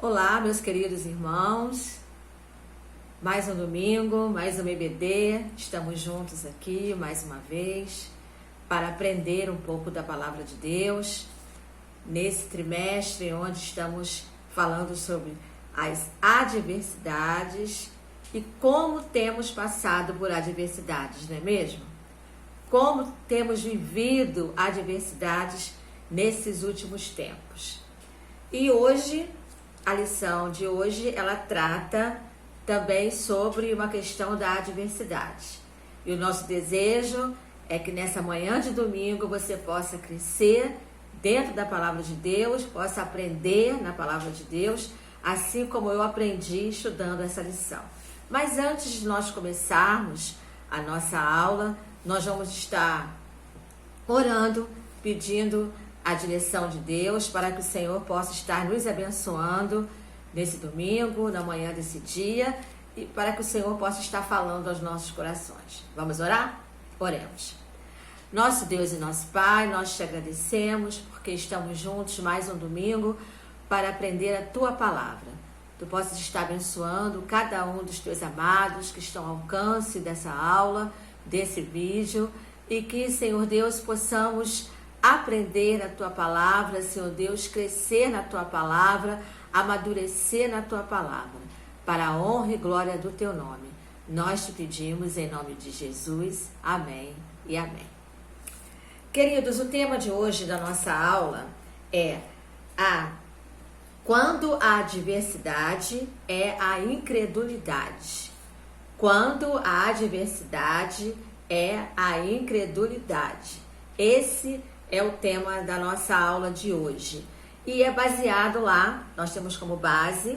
Olá, meus queridos irmãos, mais um domingo, mais um EBD, estamos juntos aqui mais uma vez para aprender um pouco da Palavra de Deus, nesse trimestre onde estamos falando sobre as adversidades e como temos passado por adversidades, não é mesmo? Como temos vivido adversidades nesses últimos tempos. E hoje, a lição de hoje, ela trata também sobre uma questão da adversidade. E o nosso desejo é que nessa manhã de domingo você possa crescer dentro da Palavra de Deus, possa aprender na Palavra de Deus, assim como eu aprendi estudando essa lição. Mas antes de nós começarmos a nossa aula, nós vamos estar orando, pedindo a direção de Deus para que o Senhor possa estar nos abençoando nesse domingo, na manhã desse dia, e para que o Senhor possa estar falando aos nossos corações. Vamos orar? Oremos. Nosso Deus e nosso Pai, nós te agradecemos porque estamos juntos mais um domingo para aprender a Tua Palavra. Tu possas estar abençoando cada um dos Teus amados que estão ao alcance dessa aula, desse vídeo, e que, Senhor Deus, possamos aprender a Tua Palavra, Senhor Deus, crescer na Tua Palavra, amadurecer na Tua Palavra, para a honra e glória do Teu nome. Nós te pedimos em nome de Jesus. Amém e amém. Queridos, o tema de hoje da nossa aula é quando a adversidade é a incredulidade. Quando a adversidade é a incredulidade. Esse é o tema da nossa aula de hoje. E é baseado lá, nós temos como base,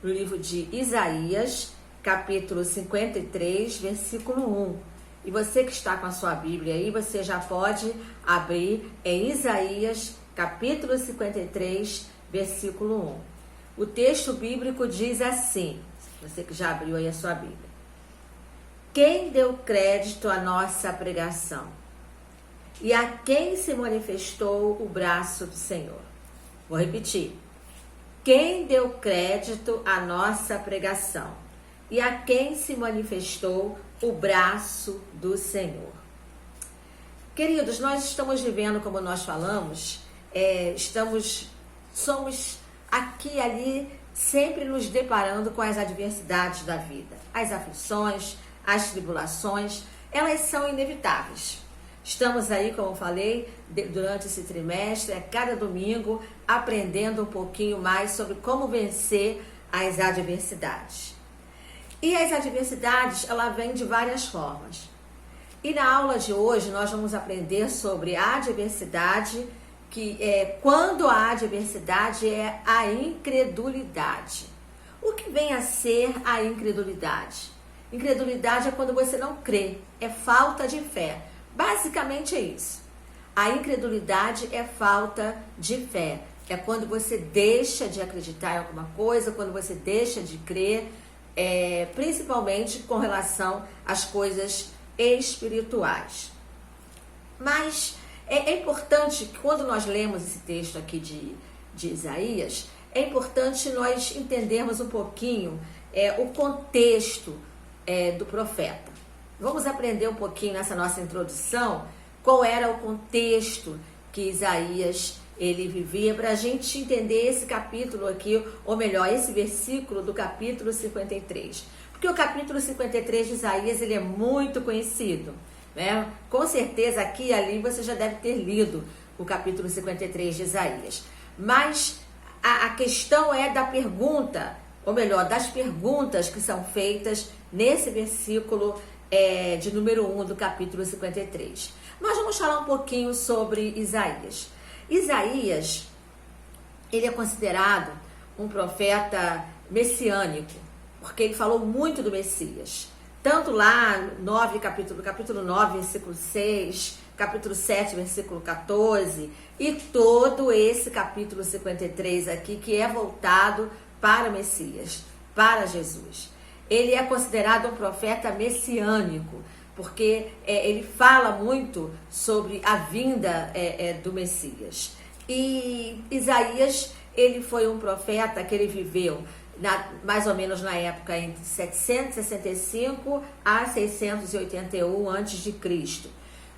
no livro de Isaías, capítulo 53, versículo 1. E você que está com a sua Bíblia aí, você já pode abrir em Isaías, capítulo 53, versículo 1. O texto bíblico diz assim, você que já abriu aí a sua Bíblia. Quem deu crédito à nossa pregação? E a quem se manifestou o braço do Senhor? Vou repetir. Quem deu crédito à nossa pregação? E a quem se manifestou o braço do Senhor? Queridos, nós estamos vivendo, como nós falamos, somos aqui e ali, sempre nos deparando com as adversidades da vida. As aflições, as tribulações, elas são inevitáveis. Estamos aí, como eu falei, durante esse trimestre, a cada domingo, aprendendo um pouquinho mais sobre como vencer as adversidades. E as adversidades, ela vem de várias formas. E na aula de hoje, nós vamos aprender sobre a adversidade, que é quando a adversidade é a incredulidade. O que vem a ser a incredulidade? Incredulidade é quando você não crê, é falta de fé. Basicamente é isso. A incredulidade é falta de fé. É quando você deixa de acreditar em alguma coisa, quando você deixa de crer, principalmente com relação às coisas espirituais. Mas é importante que quando nós lemos esse texto aqui de Isaías, é importante nós entendermos um pouquinho o contexto do profeta. Vamos aprender um pouquinho nessa nossa introdução qual era o contexto que Isaías ele vivia, para a gente entender esse capítulo aqui, ou melhor, esse versículo do capítulo 53. Porque o capítulo 53 de Isaías ele é muito conhecido, né? Com certeza aqui e ali você já deve ter lido o capítulo 53 de Isaías. Mas a questão é da pergunta, ou melhor, das perguntas que são feitas nesse versículo de número 1 do capítulo 53. Nós vamos falar um pouquinho sobre Isaías. Isaías, ele é considerado um profeta messiânico, porque ele falou muito do Messias. Tanto lá no capítulo 9, versículo 6, capítulo 7, versículo 14, e todo esse capítulo 53 aqui, que é voltado para o Messias, para Jesus. Ele é considerado um profeta messiânico, porque ele fala muito sobre a vinda do Messias. E Isaías, ele foi um profeta que ele viveu mais ou menos na época entre 765 a 681 a.C.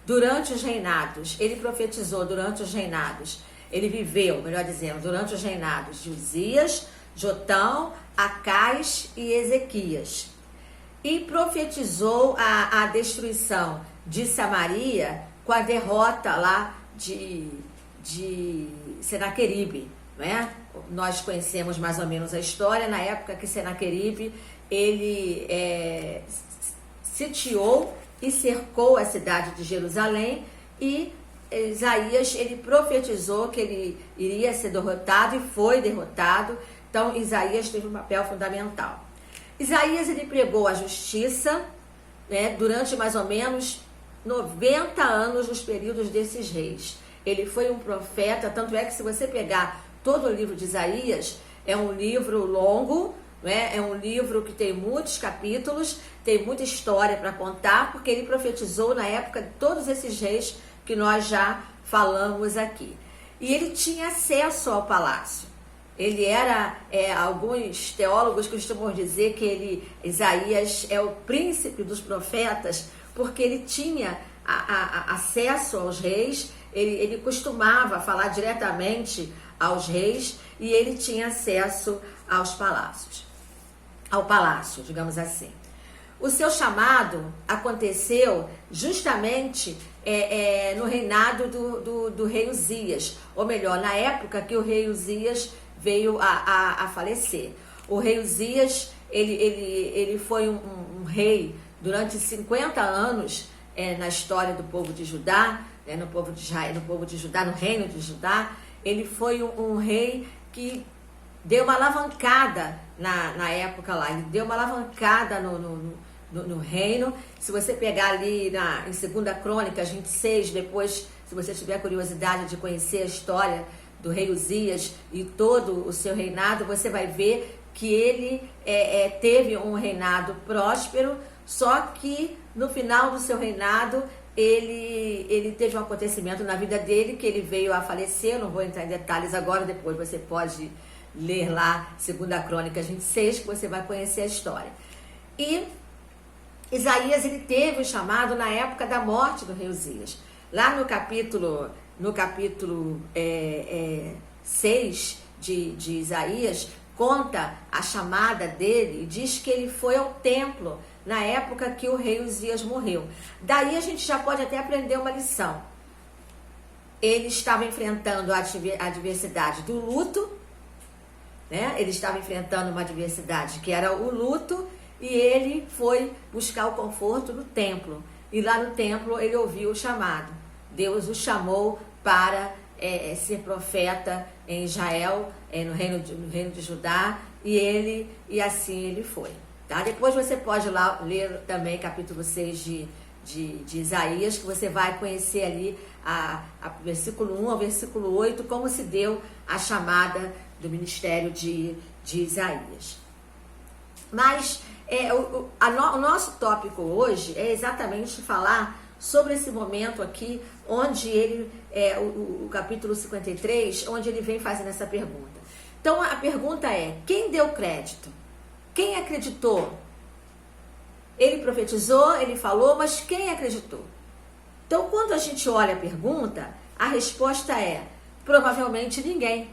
Durante os reinados, ele profetizou durante os reinados, ele viveu, melhor dizendo, durante os reinados de Uzias, Jotão, Acais e Ezequias. E profetizou a destruição de Samaria com a derrota lá de Senaqueribe, não é? Nós conhecemos mais ou menos a história, na época que Senaqueribe, ele sitiou e cercou a cidade de Jerusalém, e Isaías, ele profetizou que ele iria ser derrotado e foi derrotado. Então, Isaías teve um papel fundamental. Isaías, ele pregou a justiça, né, durante mais ou menos 90 anos nos períodos desses reis. Ele foi um profeta, tanto é que se você pegar todo o livro de Isaías, é um livro longo, né? É um livro que tem muitos capítulos, tem muita história para contar, porque ele profetizou na época de todos esses reis que nós já falamos aqui. E ele tinha acesso ao palácio. Ele era, alguns teólogos costumam dizer que Isaías é o príncipe dos profetas, porque ele tinha acesso aos reis, ele costumava falar diretamente aos reis, e ele tinha acesso aos palácios, ao palácio, digamos assim. O seu chamado aconteceu justamente no reinado do rei Uzias, ou melhor, na época que o rei Uzias veio a falecer. O rei Uzias, ele foi um rei durante 50 anos na história do povo de Judá, no povo de Israel, no povo de Judá, no reino de Judá. Ele foi um rei que deu uma alavancada na época lá, ele deu uma alavancada no reino. Se você pegar ali em 2 Crônicas 26, depois, se você tiver curiosidade de conhecer a história do rei Uzias e todo o seu reinado, você vai ver que ele teve um reinado próspero, só que no final do seu reinado ele teve um acontecimento na vida dele que ele veio a falecer. Eu não vou entrar em detalhes agora, depois você pode ler lá 2 Crônicas 26, que você vai conhecer a história. E Isaías, ele teve o chamado na época da morte do rei Uzias. Lá no capítulo 6 de Isaías, conta a chamada dele e diz que ele foi ao templo na época que o rei Uzias morreu. Daí a gente já pode até aprender uma lição. Ele estava enfrentando a adversidade do luto, né? Ele estava enfrentando uma adversidade que era o luto, e ele foi buscar o conforto no templo. E lá no templo ele ouviu o chamado. Deus o chamou para ser profeta em Israel, no reino de Judá, e assim ele foi. Tá? Depois você pode lá ler também capítulo 6 de Isaías, que você vai conhecer ali a versículo 1 ao versículo 8, como se deu a chamada do ministério de Isaías. Mas o nosso tópico hoje é exatamente falar sobre esse momento aqui, onde ele, o capítulo 53, onde ele vem fazendo essa pergunta. Então a pergunta é: quem deu crédito? Quem acreditou? Ele profetizou, ele falou, mas quem acreditou? Então, quando a gente olha a pergunta, a resposta é: provavelmente ninguém.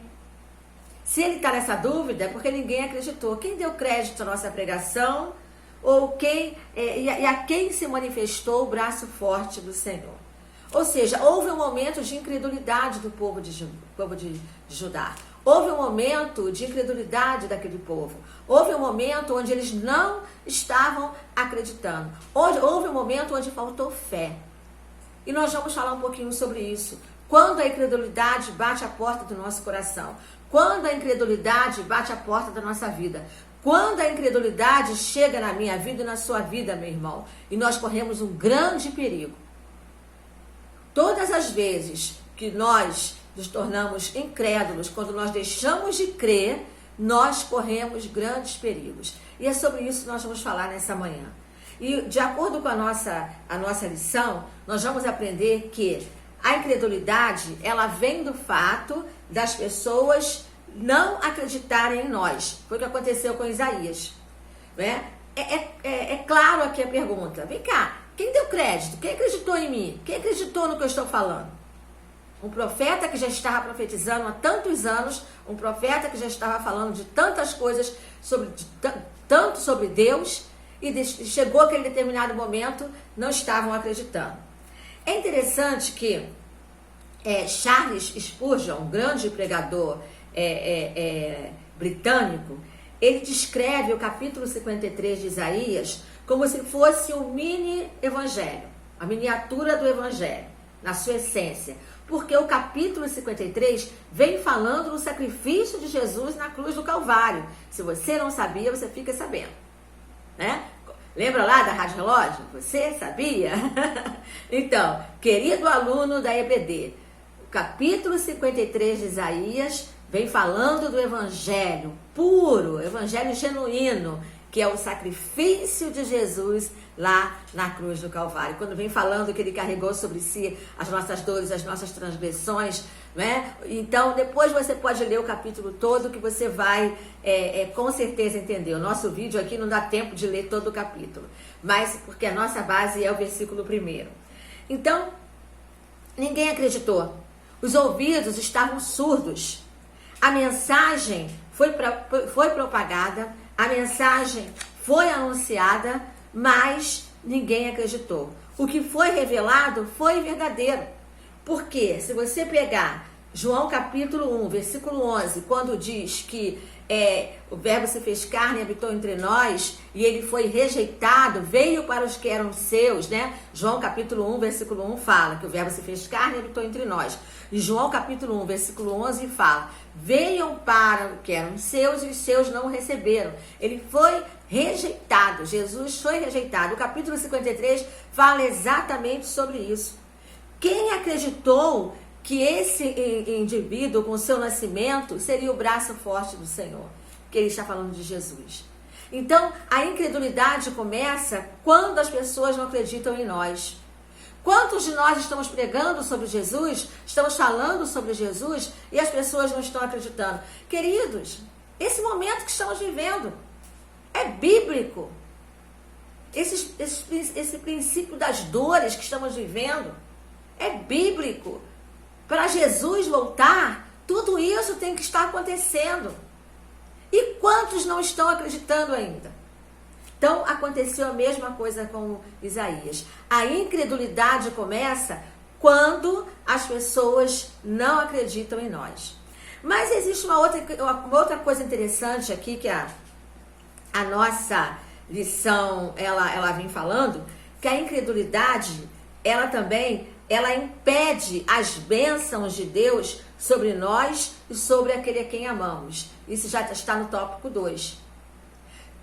Se ele está nessa dúvida, é porque ninguém acreditou. Quem deu crédito à nossa pregação? Ou a quem se manifestou o braço forte do Senhor? Ou seja, houve um momento de incredulidade do povo de Judá. Houve um momento de incredulidade daquele povo. Houve um momento onde eles não estavam acreditando. Houve um momento onde faltou fé. E nós vamos falar um pouquinho sobre isso. Quando a incredulidade bate a porta do nosso coração. Quando a incredulidade bate a porta da nossa vida. Quando a incredulidade chega na minha vida e na sua vida, meu irmão. E nós corremos um grande perigo. Todas as vezes que nós nos tornamos incrédulos, quando nós deixamos de crer, nós corremos grandes perigos. E é sobre isso que nós vamos falar nessa manhã. E de acordo com a nossa lição, nós vamos aprender que a incredulidade, ela vem do fato das pessoas não acreditarem em nós. Foi o que aconteceu com Isaías, né? É claro aqui a pergunta. Vem cá, quem deu crédito? Quem acreditou em mim? Quem acreditou no que eu estou falando? Um profeta que já estava profetizando há tantos anos, um profeta que já estava falando de tantas coisas, tanto sobre Deus, e chegou aquele determinado momento, não estavam acreditando. É interessante que Charles Spurgeon, um grande pregador britânico, ele descreve o capítulo 53 de Isaías como se fosse um mini evangelho, a miniatura do evangelho, na sua essência. Porque o capítulo 53 vem falando do sacrifício de Jesus na cruz do Calvário. Se você não sabia, você fica sabendo, né? Lembra lá da Rádio Relógio? Você sabia? Então, querido aluno da EBD, o capítulo 53 de Isaías vem falando do evangelho puro, evangelho genuíno, que é o sacrifício de Jesus lá na cruz do Calvário. Quando vem falando que ele carregou sobre si as nossas dores, as nossas transgressões, né? Então, depois você pode ler o capítulo todo, que você vai com certeza entender. O nosso vídeo aqui não dá tempo de ler todo o capítulo, mas porque a nossa base é o versículo 1. Então, ninguém acreditou. Os ouvidos estavam surdos. A mensagem foi propagada, a mensagem foi anunciada, mas ninguém acreditou. O que foi revelado foi verdadeiro. Porque se você pegar João capítulo 1, versículo 11, quando diz que o verbo se fez carne e habitou entre nós, e ele foi rejeitado, veio para os que eram seus, né? João capítulo 1, versículo 1 fala que o verbo se fez carne e habitou entre nós. E João capítulo 1, versículo 11 fala: veio para o que eram seus e os seus não o receberam. Ele foi rejeitado, Jesus foi rejeitado. O capítulo 53 fala exatamente sobre isso. Quem acreditou que esse indivíduo, com seu nascimento, seria o braço forte do Senhor? Que ele está falando de Jesus. Então, a incredulidade começa quando as pessoas não acreditam em nós. Quantos de nós estamos pregando sobre Jesus, estamos falando sobre Jesus e as pessoas não estão acreditando? Queridos, esse momento que estamos vivendo é bíblico. Esse princípio das dores que estamos vivendo é bíblico. Para Jesus voltar, tudo isso tem que estar acontecendo. E quantos não estão acreditando ainda? Então, aconteceu a mesma coisa com Isaías. A incredulidade começa quando as pessoas não acreditam em nós. Mas existe uma outra coisa interessante aqui que a nossa lição, ela vem falando, que a incredulidade, ela impede as bênçãos de Deus sobre nós e sobre aquele a quem amamos. Isso já está no tópico 2.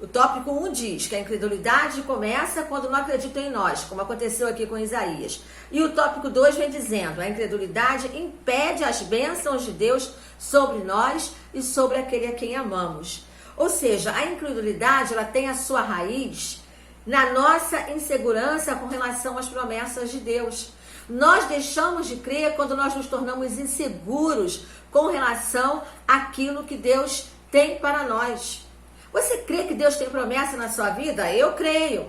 O tópico 1 diz que a incredulidade começa quando não acreditam em nós, como aconteceu aqui com Isaías. E o tópico 2 vem dizendo: a incredulidade impede as bênçãos de Deus sobre nós e sobre aquele a quem amamos. Ou seja, a incredulidade, ela tem a sua raiz na nossa insegurança com relação às promessas de Deus. Nós deixamos de crer quando nós nos tornamos inseguros com relação àquilo que Deus tem para nós. Você crê que Deus tem promessa na sua vida? Eu creio.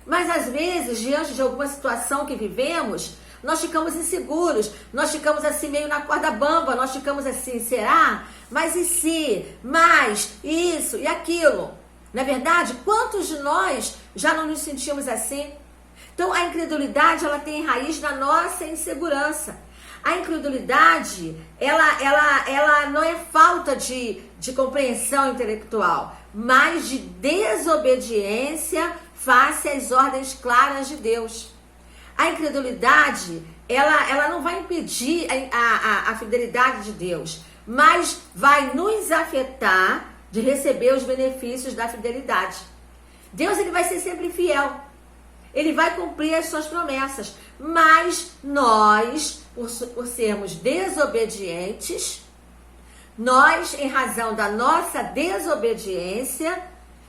Mas às vezes, diante de alguma situação que vivemos, nós ficamos inseguros, nós ficamos assim meio na corda bamba, nós ficamos assim, será? Mas e se? Mas isso e aquilo? Na verdade, quantos de nós já não nos sentimos assim? Então, a incredulidade, ela tem raiz na nossa insegurança. A incredulidade, ela não é falta de compreensão intelectual, mas de desobediência face às ordens claras de Deus. A incredulidade, ela não vai impedir a fidelidade de Deus, mas vai nos afetar de receber os benefícios da fidelidade. Deus, ele vai ser sempre fiel. Ele vai cumprir as suas promessas, mas nós, por sermos desobedientes, nós, em razão da nossa desobediência,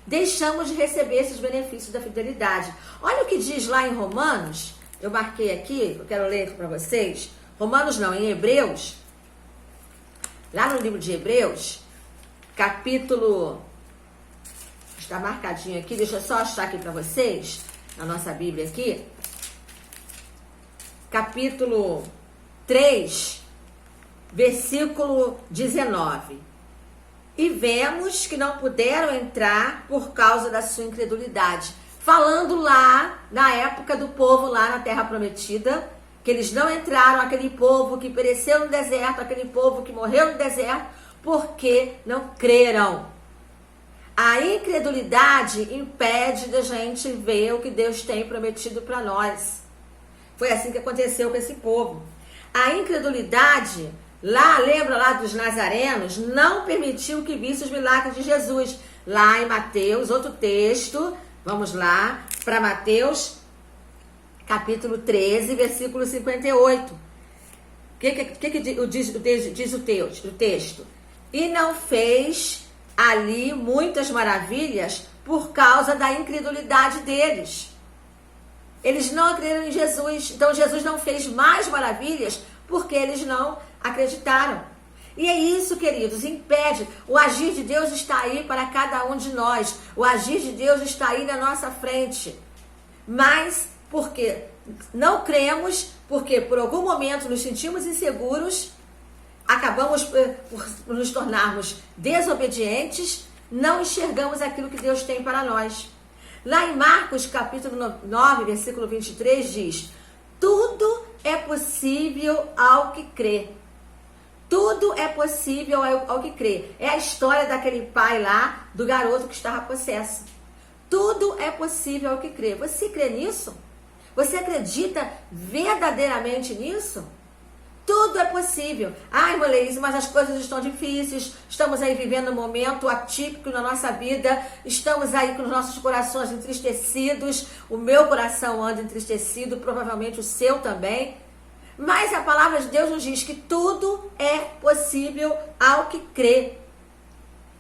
deixamos de receber esses benefícios da fidelidade. Olha o que diz lá em Romanos, eu marquei aqui, eu quero ler para vocês, em Hebreus, Lá no livro de Hebreus, capítulo... Está marcadinho aqui, deixa eu só achar aqui para vocês, na nossa Bíblia aqui. Capítulo 3, versículo 19. E vemos que não puderam entrar por causa da sua incredulidade. Falando lá, na época do povo lá na Terra Prometida, que eles não entraram, aquele povo que pereceu no deserto, aquele povo que morreu no deserto, porque não creram. A incredulidade impede da gente ver o que Deus tem prometido para nós. Foi assim que aconteceu com esse povo. A incredulidade, lá, lembra lá dos nazarenos, não permitiu que visse os milagres de Jesus. Lá em Mateus, outro texto, vamos lá, para Mateus, capítulo 13, versículo 58. O que diz o texto? E não fez ali muitas maravilhas por causa da incredulidade deles. Eles não acreditam em Jesus. Então Jesus não fez mais maravilhas porque eles não acreditaram. E é isso, queridos, impede. O agir de Deus está aí para cada um de nós. O agir de Deus está aí na nossa frente. Mas porque não cremos, porque por algum momento nos sentimos inseguros, acabamos por nos tornarmos desobedientes, não enxergamos aquilo que Deus tem para nós. Lá em Marcos, capítulo 9, versículo 23, diz: tudo é possível ao que crê. Tudo é possível ao que crê. É a história daquele pai lá, do garoto que estava possesso. Tudo é possível ao que crê. Você crê nisso? Você acredita verdadeiramente nisso? Tudo é possível. Ai, irmã Leise, mas as coisas estão difíceis. Estamos aí vivendo um momento atípico na nossa vida. Estamos aí com os nossos corações entristecidos. O meu coração anda entristecido, provavelmente o seu também. Mas a palavra de Deus nos diz que tudo é possível ao que crê.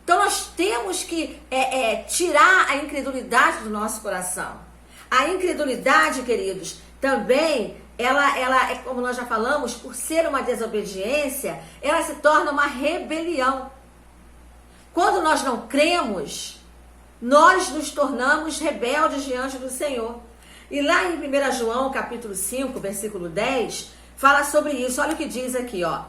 Então nós temos que tirar a incredulidade do nosso coração. A incredulidade, queridos, também... Ela, como nós já falamos, por ser uma desobediência, ela se torna uma rebelião. Quando nós não cremos, nós nos tornamos rebeldes diante do Senhor. E lá em 1 João, capítulo 5, versículo 10, fala sobre isso. Olha o que diz aqui, ó.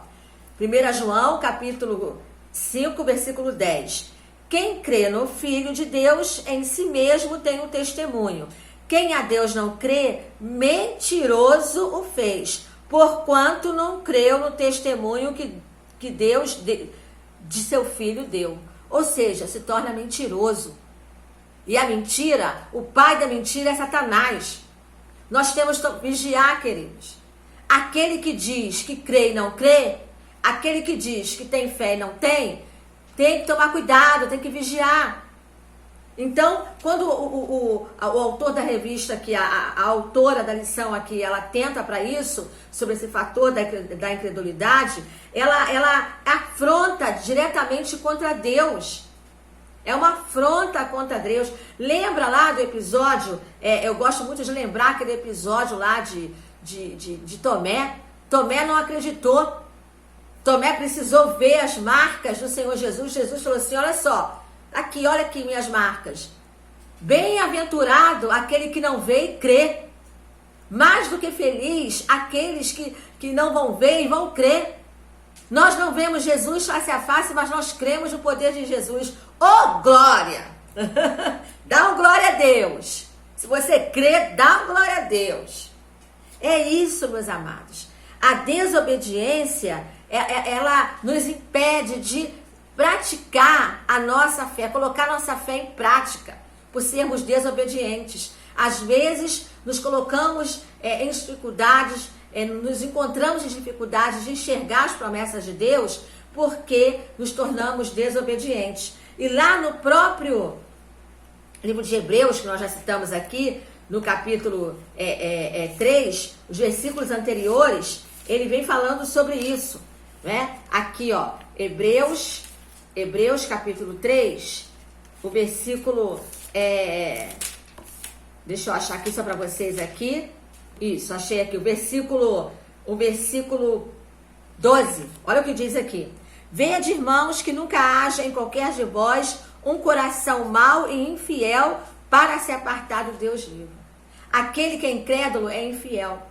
1 João, capítulo 5, versículo 10. Quem crê no Filho de Deus, em si mesmo tem um testemunho. Quem a Deus não crê, mentiroso o fez, porquanto não creu no testemunho que Deus de seu Filho deu. Ou seja, se torna mentiroso. E a mentira, o pai da mentira é Satanás. Nós temos que vigiar, queridos. Aquele que diz que crê e não crê, aquele que diz que tem fé e não tem que tomar cuidado, tem que vigiar. Então, quando o autor da revista aqui, a autora da lição aqui, ela atenta para isso, sobre esse fator da incredulidade, ela afronta diretamente contra Deus. É uma afronta contra Deus. Lembra lá do episódio, eu gosto muito de lembrar aquele episódio lá de Tomé. Tomé não acreditou. Tomé precisou ver as marcas do Senhor Jesus. Jesus falou assim, olha só, aqui, olha aqui minhas marcas. Bem-aventurado aquele que não vê e crê. Mais do que feliz aqueles que não vão ver e vão crer. Nós não vemos Jesus face a face, mas nós cremos no poder de Jesus. Oh, glória! Dá uma glória a Deus. Se você crê, dá uma glória a Deus. É isso, meus amados. A desobediência, ela nos impede de praticar a nossa fé, colocar a nossa fé em prática, por sermos desobedientes. Às vezes, nos colocamos em dificuldades, nos encontramos em dificuldades de enxergar as promessas de Deus, porque nos tornamos desobedientes. E lá no próprio livro de Hebreus, que nós já citamos aqui, no capítulo 3, os versículos anteriores, ele vem falando sobre isso, né? Aqui, ó, Hebreus capítulo 3, o versículo, deixa eu achar aqui só para vocês aqui, isso, achei aqui, o versículo 12, olha o que diz aqui. Vede, irmãos, que nunca haja em qualquer de vós um coração mau e infiel para se apartar do Deus vivo. Aquele que é incrédulo é infiel.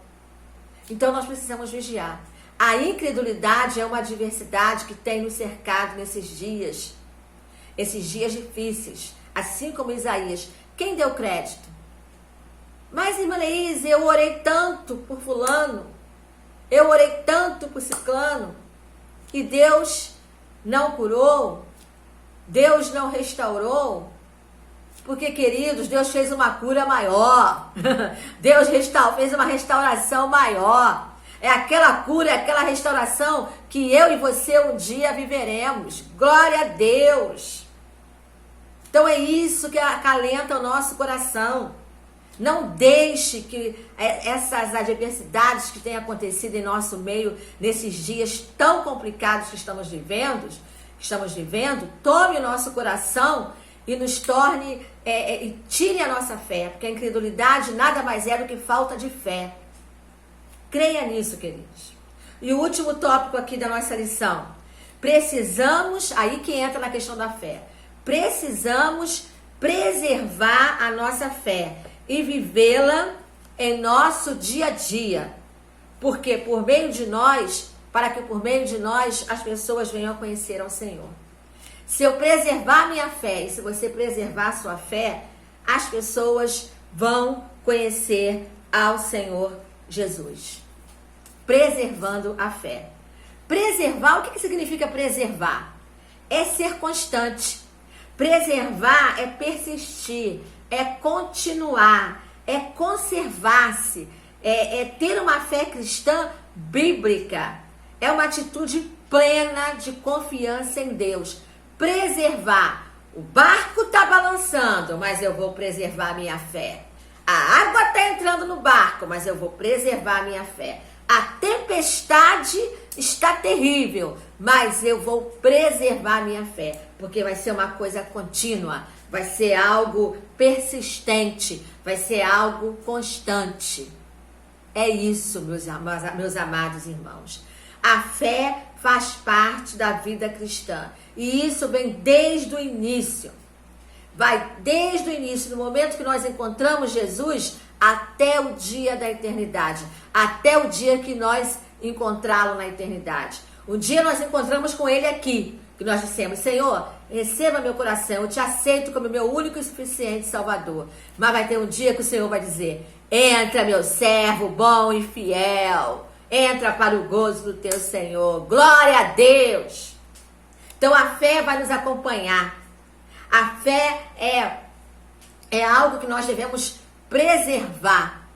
Então nós precisamos vigiar. A incredulidade é uma adversidade que tem nos cercado nesses dias difíceis. Assim como Isaías. Quem deu crédito? Mas, irmã Leíse, eu orei tanto por fulano, eu orei tanto por ciclano, e Deus não curou, Deus não restaurou, porque, queridos, Deus fez uma cura maior, Deus fez uma restauração maior, é aquela cura, é aquela restauração que eu e você um dia viveremos, glória a Deus. Então é isso que acalenta o nosso coração. Não deixe que essas adversidades que têm acontecido em nosso meio nesses dias tão complicados que estamos vivendo, tome o nosso coração e nos torne, e tire a nossa fé, porque a incredulidade nada mais é do que falta de fé. Creia nisso, queridos. E o último tópico aqui da nossa lição. Precisamos, aí que entra na questão da fé, precisamos preservar a nossa fé e vivê-la em nosso dia a dia. Porque por meio de nós, para que por meio de nós as pessoas venham a conhecer ao Senhor. Se eu preservar minha fé e se você preservar a sua fé, as pessoas vão conhecer ao Senhor Jesus. Preservando a fé. Preservar, o que significa preservar? É ser constante. Preservar é persistir, é continuar, é conservar-se, é ter uma fé cristã bíblica. É uma atitude plena de confiança em Deus. Preservar. O barco está balançando, mas eu vou preservar a minha fé. A água está entrando no barco, mas eu vou preservar a minha fé. A tempestade está terrível, mas eu vou preservar a minha fé, porque vai ser uma coisa contínua, vai ser algo persistente, vai ser algo constante. É isso, meus amados irmãos. A fé faz parte da vida cristã, e isso vem desde o início. Vai desde o início, no momento que nós encontramos Jesus, até o dia da eternidade, até o dia que nós encontrá-lo na eternidade. Um dia nós encontramos com ele aqui, que nós dissemos: Senhor, receba meu coração, eu te aceito como meu único e suficiente Salvador. Mas vai ter um dia que o Senhor vai dizer: entra, meu servo bom e fiel, entra para o gozo do teu Senhor. Glória a Deus! Então a fé vai nos acompanhar. A fé é algo que nós devemos preservar.